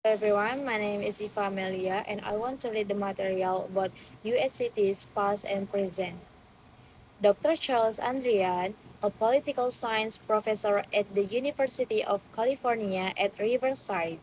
Hello everyone, my name is Ifa Amelia and I want to read the material about US cities past and present. Dr. Charles Andrian, a political science professor at the University of California at Riverside,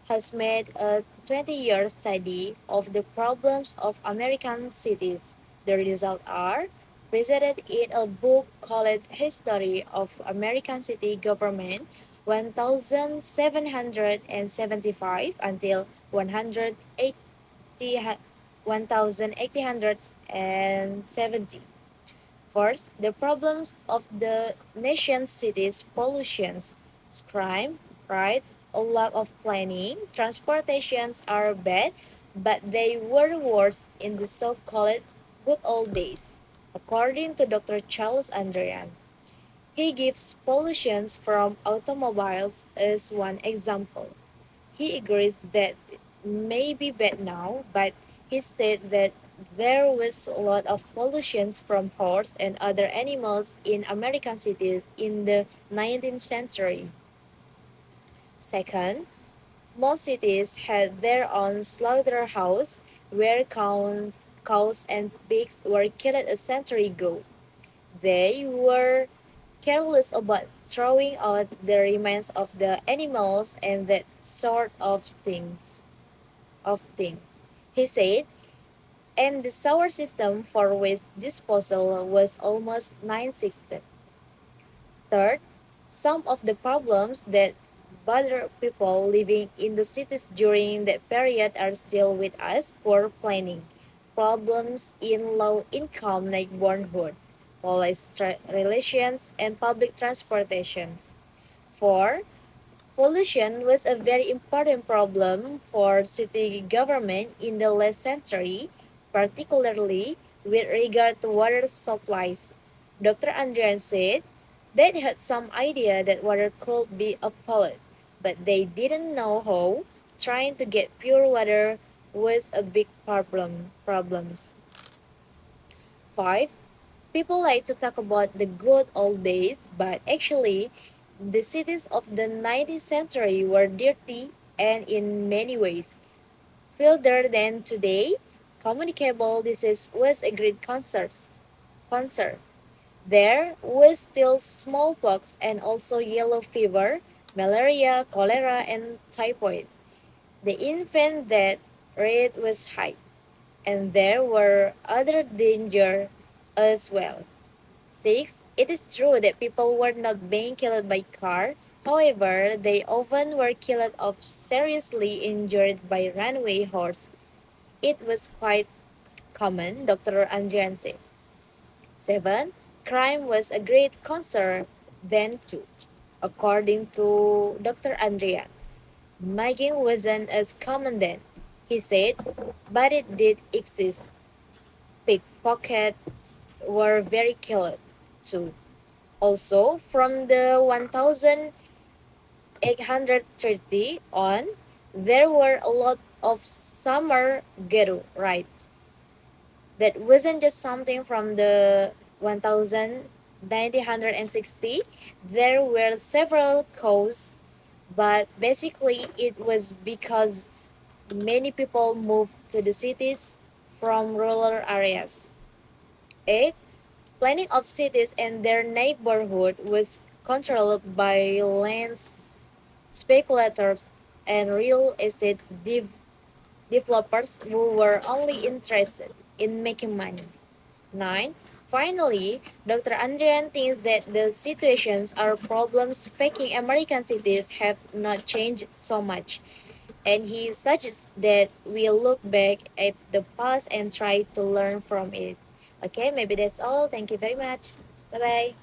has made a 20-year study of the problems of American cities. The results are presented in a book called History of American City Government 1775 until 1870. First, the problems of the nation's cities, pollutions, crime, right, a lack of planning, transportations are bad, but they were worse in the so-called good old days. According to Dr. Charles Andrian, he gives pollutions from automobiles as one example. He agrees that it may be bad now, but he stated that there was a lot of pollutions from horses and other animals in American cities in the 19th century. Second, most cities had their own slaughterhouse where cows and pigs were killed a century ago. They were careless about throwing out the remains of the animals and that sort of thing. He said, and the sewer system for waste disposal was almost non-existent. Third, some of the problems that bother people living in the cities during that period are still with us: poor planning, problems in low-income neighborhood, police relations, and public transportations. Four, pollution was a very important problem for city government in the last century, particularly with regard to water supplies. Dr. Andrian said they had some idea that water could be a pollutant, but they didn't know how. Trying to get pure water was a big problems. 5. People like to talk about the good old days, but actually, the cities of the 19th century were dirty and in many ways filthier than today. Communicable disease was a great concern. There was still smallpox and also yellow fever, malaria, cholera, and typhoid. The infant death rate was high, and there were other dangers as well. 6. It is true that people were not being killed by car. However, they often were killed or seriously injured by runaway horse. It was quite common, Dr. Andrian said. 7. Crime was a great concern then too. According to Dr. Andrian, mugging wasn't as common then. He said, but it did exist. Pickpockets were very killed too. Also, from the 1830 on, there were a lot of summer ghetto riots. That wasn't just something from the 1960. There were several causes, but basically it was because many people moved to the cities from rural areas. 8. Planning of cities and their neighborhood was controlled by land speculators and real estate developers who were only interested in making money. 9. Finally, Dr. Andrian thinks that the situations or problems facing American cities have not changed so much, and he suggests that we look back at the past and try to learn from it. Okay, maybe that's all. Thank you very much. Bye bye.